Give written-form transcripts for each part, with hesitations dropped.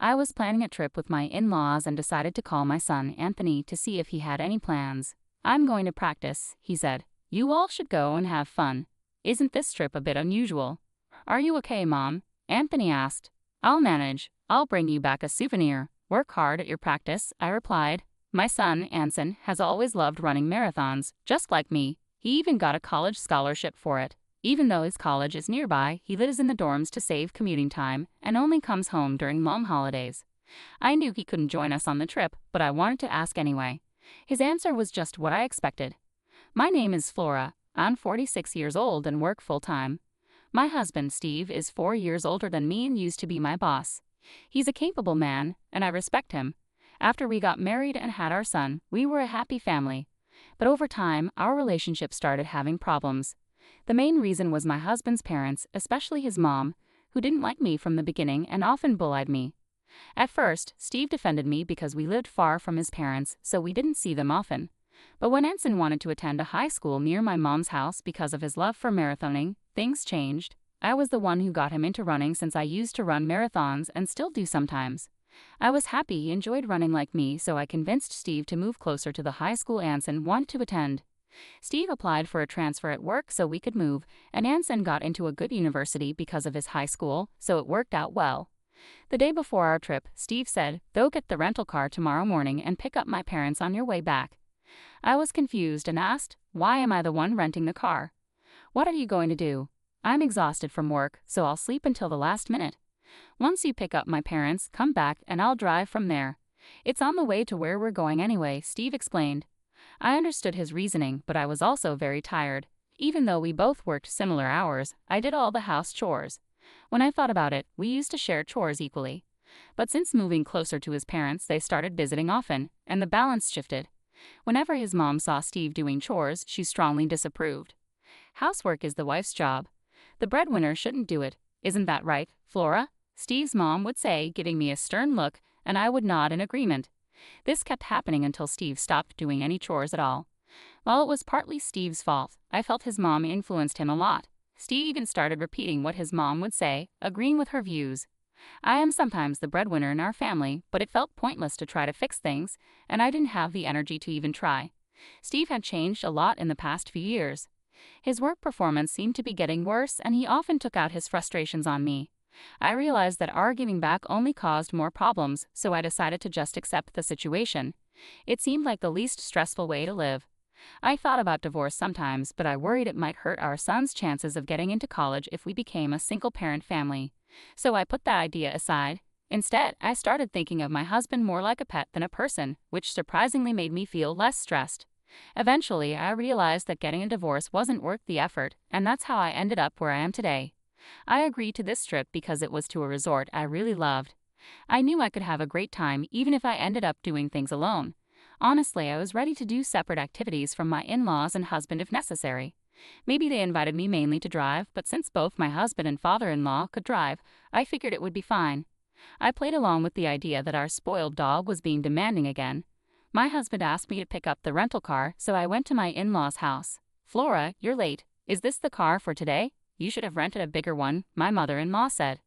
I was planning a trip with my in-laws and decided to call my son, Anthony, to see if he had any plans. "I'm going to practice," he said. "You all should go and have fun. Isn't this trip a bit unusual?" "Are you okay, Mom?" Anthony asked. "I'll manage. I'll bring you back a souvenir. Work hard at your practice," I replied. My son, Anson, has always loved running marathons, just like me. He even got a college scholarship for it. Even though his college is nearby, he lives in the dorms to save commuting time and only comes home during long holidays. I knew he couldn't join us on the trip, but I wanted to ask anyway. His answer was just what I expected. "My name is Flora. I'm 46 years old and work full-time. My husband, Steve, is 4 years older than me and used to be my boss. He's a capable man, and I respect him. After we got married and had our son, we were a happy family. But over time, our relationship started having problems. The main reason was my husband's parents, especially his mom, who didn't like me from the beginning and often bullied me. At first, Steve defended me because we lived far from his parents, so we didn't see them often. But when Anson wanted to attend a high school near my mom's house because of his love for marathoning, things changed. I was the one who got him into running since I used to run marathons and still do sometimes. I was happy he enjoyed running like me, so I convinced Steve to move closer to the high school Anson wanted to attend. Steve applied for a transfer at work so we could move, and Anson got into a good university because of his high school, so it worked out well. The day before our trip, Steve said, "Go get the rental car tomorrow morning and pick up my parents on your way back." I was confused and asked, "Why am I the one renting the car? What are you going to do?" "I'm exhausted from work, so I'll sleep until the last minute. Once you pick up my parents, come back and I'll drive from there. It's on the way to where we're going anyway," Steve explained. I understood his reasoning, but I was also very tired. Even though we both worked similar hours, I did all the house chores. When I thought about it, we used to share chores equally. But since moving closer to his parents, they started visiting often, and the balance shifted. Whenever his mom saw Steve doing chores, she strongly disapproved. "Housework is the wife's job. The breadwinner shouldn't do it. Isn't that right, Flora?" Steve's mom would say, giving me a stern look, and I would nod in agreement. This kept happening until Steve stopped doing any chores at all. While it was partly Steve's fault, I felt his mom influenced him a lot. Steve even started repeating what his mom would say, agreeing with her views. I am sometimes the breadwinner in our family, but it felt pointless to try to fix things, and I didn't have the energy to even try. Steve had changed a lot in the past few years. His work performance seemed to be getting worse, and he often took out his frustrations on me. I realized that arguing back only caused more problems, so I decided to just accept the situation. It seemed like the least stressful way to live. I thought about divorce sometimes, but I worried it might hurt our son's chances of getting into college if we became a single-parent family. So I put that idea aside. Instead, I started thinking of my husband more like a pet than a person, which surprisingly made me feel less stressed. Eventually, I realized that getting a divorce wasn't worth the effort, and that's how I ended up where I am today. I agreed to this trip because it was to a resort I really loved. I knew I could have a great time even if I ended up doing things alone. Honestly, I was ready to do separate activities from my in-laws and husband if necessary. Maybe they invited me mainly to drive, but since both my husband and father-in-law could drive, I figured it would be fine. I played along with the idea that our spoiled dog was being demanding again. My husband asked me to pick up the rental car, so I went to my in-laws' house. "Flora, you're late. Is this the car for today? You should have rented a bigger one," my mother-in-law said.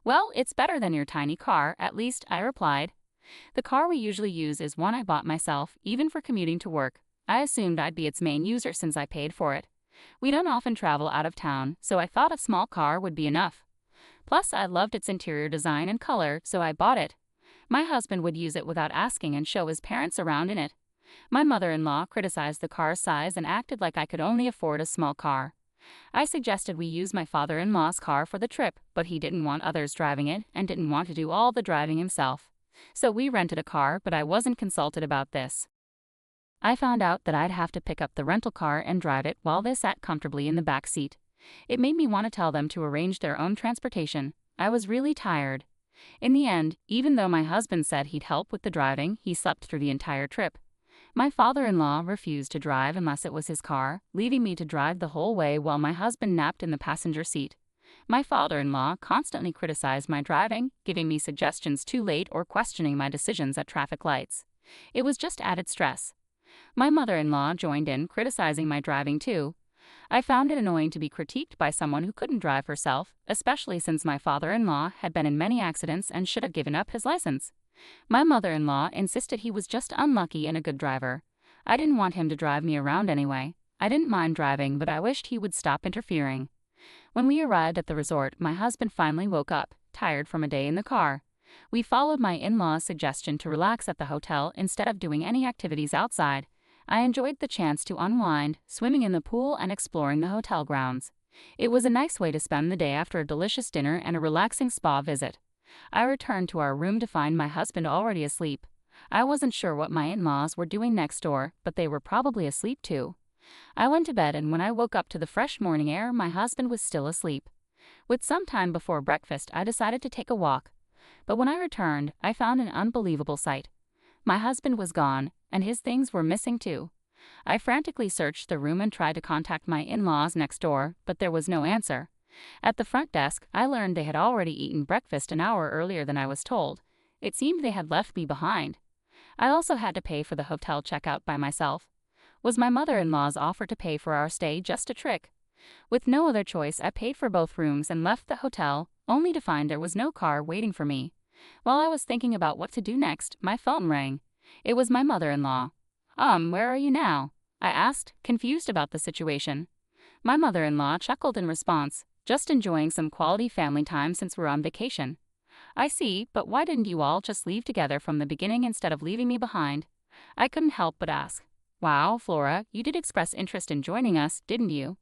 "Well, it's better than your tiny car, at least," I replied. "The car we usually use is one I bought myself, even for commuting to work. I assumed I'd be its main user since I paid for it. We don't often travel out of town, so I thought a small car would be enough. Plus, I loved its interior design and color, so I bought it. My husband would use it without asking and show his parents around in it. My mother-in-law criticized the car's size and acted like I could only afford a small car. I suggested we use my father-in-law's car for the trip, but he didn't want others driving it and didn't want to do all the driving himself. So we rented a car, but I wasn't consulted about this. I found out that I'd have to pick up the rental car and drive it while they sat comfortably in the back seat. It made me want to tell them to arrange their own transportation. I was really tired. In the end, even though my husband said he'd help with the driving, he slept through the entire trip. My father-in-law refused to drive unless it was his car, leaving me to drive the whole way while my husband napped in the passenger seat. My father-in-law constantly criticized my driving, giving me suggestions too late or questioning my decisions at traffic lights. It was just added stress. My mother-in-law joined in, criticizing my driving too. I found it annoying to be critiqued by someone who couldn't drive herself, especially since my father-in-law had been in many accidents and should have given up his license. My mother-in-law insisted he was just unlucky and a good driver. I didn't want him to drive me around anyway. I didn't mind driving, but I wished he would stop interfering. When we arrived at the resort, my husband finally woke up, tired from a day in the car. We followed my in-laws' suggestion to relax at the hotel instead of doing any activities outside. I enjoyed the chance to unwind, swimming in the pool and exploring the hotel grounds. It was a nice way to spend the day after a delicious dinner and a relaxing spa visit. I returned to our room to find my husband already asleep. I wasn't sure what my in-laws were doing next door, but they were probably asleep too. I went to bed, and when I woke up to the fresh morning air, my husband was still asleep. With some time before breakfast, I decided to take a walk. But when I returned, I found an unbelievable sight. My husband was gone, and his things were missing too. I frantically searched the room and tried to contact my in-laws next door, but there was no answer. At the front desk, I learned they had already eaten breakfast an hour earlier than I was told. It seemed they had left me behind. I also had to pay for the hotel checkout by myself. Was my mother-in-law's offer to pay for our stay just a trick? With no other choice, I paid for both rooms and left the hotel, only to find there was no car waiting for me. While I was thinking about what to do next, my phone rang. It was my mother-in-law. Where are you now?" I asked, confused about the situation. My mother-in-law chuckled in response, "Just enjoying some quality family time since we're on vacation." "I see, but why didn't you all just leave together from the beginning instead of leaving me behind?" I couldn't help but ask. "Wow, Flora, you did express interest in joining us, didn't you?"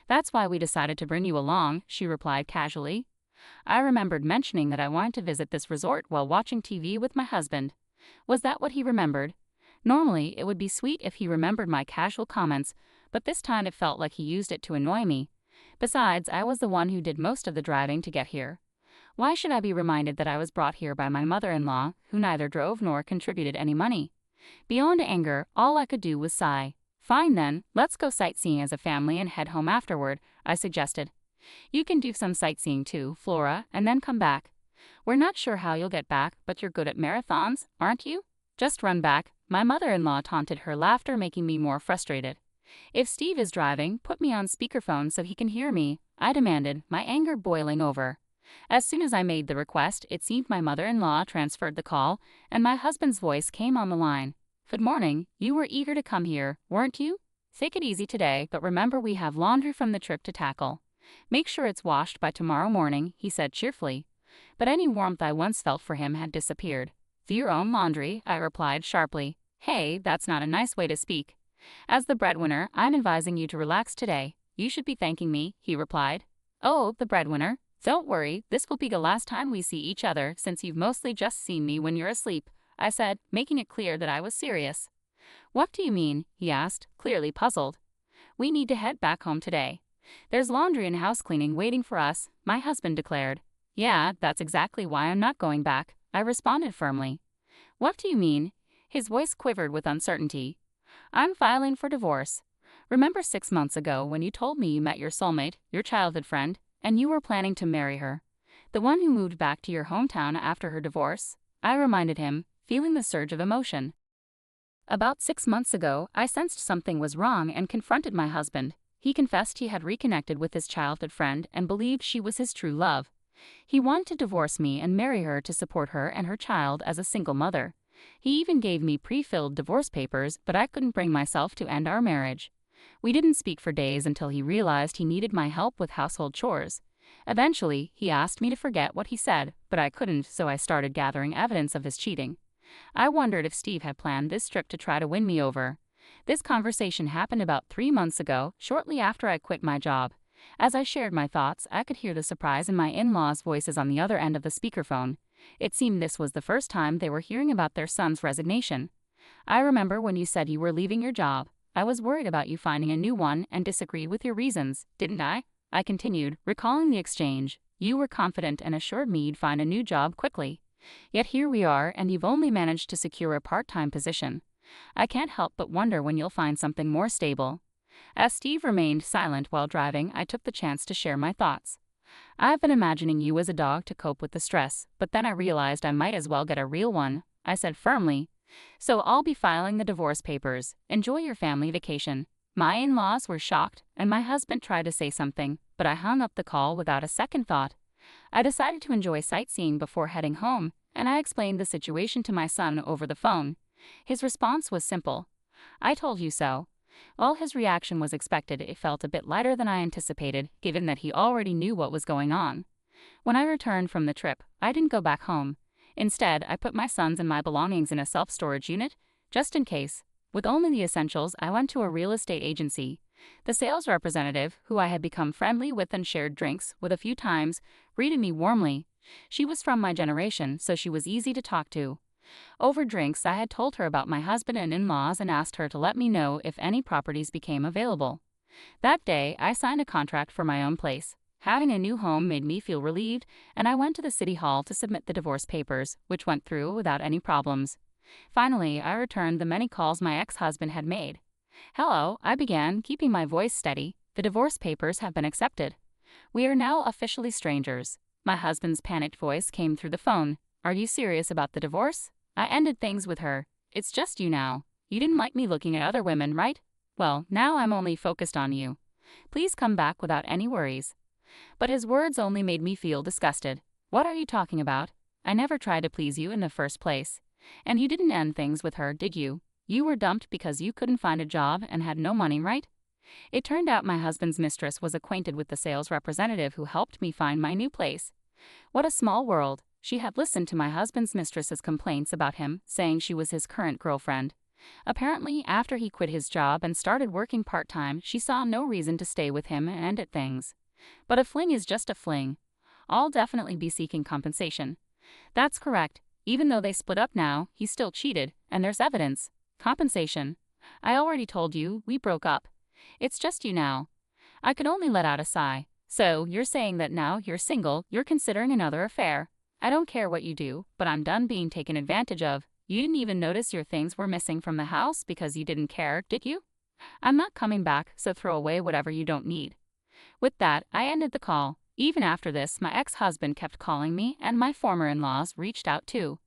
"That's why we decided to bring you along," she replied casually. I remembered mentioning that I wanted to visit this resort while watching TV with my husband. Was that what he remembered? Normally, it would be sweet if he remembered my casual comments, but this time it felt like he used it to annoy me. Besides, I was the one who did most of the driving to get here. Why should I be reminded that I was brought here by my mother-in-law, who neither drove nor contributed any money? Beyond anger, all I could do was sigh. "Fine then, let's go sightseeing as a family and head home afterward," I suggested. "You can do some sightseeing too, Flora, and then come back. We're not sure how you'll get back, but you're good at marathons, aren't you? Just run back." My mother-in-law taunted, her laughter making me more frustrated. "If Steve is driving, put me on speakerphone so he can hear me," I demanded, my anger boiling over. As soon as I made the request, it seemed my mother-in-law transferred the call, and my husband's voice came on the line. "Good morning. You were eager to come here, weren't you? Take it easy today, but remember we have laundry from the trip to tackle. Make sure it's washed by tomorrow morning," he said cheerfully. But any warmth I once felt for him had disappeared. "Do your own laundry," I replied sharply. "Hey, that's not a nice way to speak. As the breadwinner, I'm advising you to relax today. You should be thanking me," he replied. "Oh, the breadwinner? Don't worry, this will be the last time we see each other since you've mostly just seen me when you're asleep," I said, making it clear that I was serious. "What do you mean?" he asked, clearly puzzled. "We need to head back home today. There's laundry and house cleaning waiting for us," my husband declared. "Yeah, that's exactly why I'm not going back," I responded firmly. "What do you mean?" His voice quivered with uncertainty. "I'm filing for divorce. Remember 6 months ago when you told me you met your soulmate, your childhood friend, and you were planning to marry her? The one who moved back to your hometown after her divorce?" I reminded him, feeling the surge of emotion. About 6 months ago, I sensed something was wrong and confronted my husband. He confessed he had reconnected with his childhood friend and believed she was his true love. He wanted to divorce me and marry her to support her and her child as a single mother. He even gave me pre-filled divorce papers, but I couldn't bring myself to end our marriage. We didn't speak for days until he realized he needed my help with household chores. Eventually, he asked me to forget what he said, but I couldn't, so I started gathering evidence of his cheating. I wondered if Steve had planned this trip to try to win me over. This conversation happened about 3 months ago, shortly after I quit my job. As I shared my thoughts, I could hear the surprise in my in-laws' voices on the other end of the speakerphone. It seemed this was the first time they were hearing about their son's resignation. "I remember when you said you were leaving your job. I was worried about you finding a new one and disagreed with your reasons, didn't I?" I continued, recalling the exchange. "You were confident and assured me you'd find a new job quickly. Yet here we are, and you've only managed to secure a part-time position. I can't help but wonder when you'll find something more stable." As Steve remained silent while driving, I took the chance to share my thoughts. "I've been imagining you as a dog to cope with the stress, but then I realized I might as well get a real one," I said firmly. "So I'll be filing the divorce papers. Enjoy your family vacation." My in-laws were shocked, and my husband tried to say something, but I hung up the call without a second thought. I decided to enjoy sightseeing before heading home, and I explained the situation to my son over the phone. His response was simple: "I told you so." While his reaction was expected, it felt a bit lighter than I anticipated, given that he already knew what was going on. When I returned from the trip, I didn't go back home. Instead, I put my sons and my belongings in a self-storage unit, just in case. With only the essentials, I went to a real estate agency. The sales representative, who I had become friendly with and shared drinks with a few times, greeted me warmly. She was from my generation, so she was easy to talk to. Over drinks, I had told her about my husband and in-laws and asked her to let me know if any properties became available. That day, I signed a contract for my own place. Having a new home made me feel relieved, and I went to the city hall to submit the divorce papers, which went through without any problems. Finally, I returned the many calls my ex-husband had made. "Hello," I began, keeping my voice steady. "The divorce papers have been accepted. We are now officially strangers." My husband's panicked voice came through the phone. "Are you serious about the divorce?" I ended things with her. "It's just you now. You didn't like me looking at other women, right? Well, now I'm only focused on you. Please come back without any worries." But his words only made me feel disgusted. "What are you talking about? I never tried to please you in the first place. And you didn't end things with her, did you? You were dumped because you couldn't find a job and had no money, right?" It turned out my husband's mistress was acquainted with the sales representative who helped me find my new place. What a small world. She had listened to my husband's mistress's complaints about him, saying she was his current girlfriend. Apparently, after he quit his job and started working part-time, she saw no reason to stay with him and ended things. But a fling is just a fling. I'll definitely be seeking compensation. That's correct. Even though they split up now, he still cheated, and there's evidence. Compensation. I already told you, we broke up. It's just you now. I could only let out a sigh. "So, you're saying that now you're single, you're considering another affair. I don't care what you do, but I'm done being taken advantage of. You didn't even notice your things were missing from the house because you didn't care, did you? I'm not coming back, so throw away whatever you don't need." With that, I ended the call. Even after this, my ex-husband kept calling me, and my former in-laws reached out too.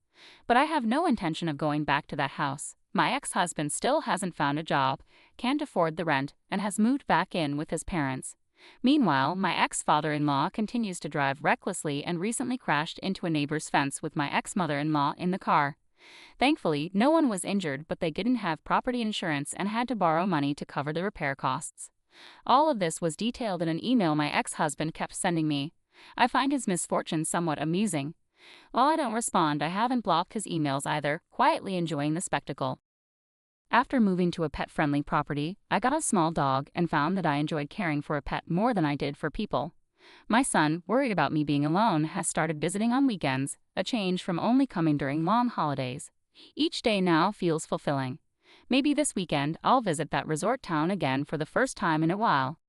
But I have no intention of going back to that house. My ex-husband still hasn't found a job, can't afford the rent, and has moved back in with his parents. Meanwhile, my ex-father-in-law continues to drive recklessly and recently crashed into a neighbor's fence with my ex-mother-in-law in the car. Thankfully, no one was injured, but they didn't have property insurance and had to borrow money to cover the repair costs. All of this was detailed in an email my ex-husband kept sending me. I find his misfortune somewhat amusing. While I don't respond, I haven't blocked his emails either, quietly enjoying the spectacle. After moving to a pet-friendly property, I got a small dog and found that I enjoyed caring for a pet more than I did for people. My son, worried about me being alone, has started visiting on weekends, a change from only coming during long holidays. Each day now feels fulfilling. Maybe this weekend I'll visit that resort town again for the first time in a while.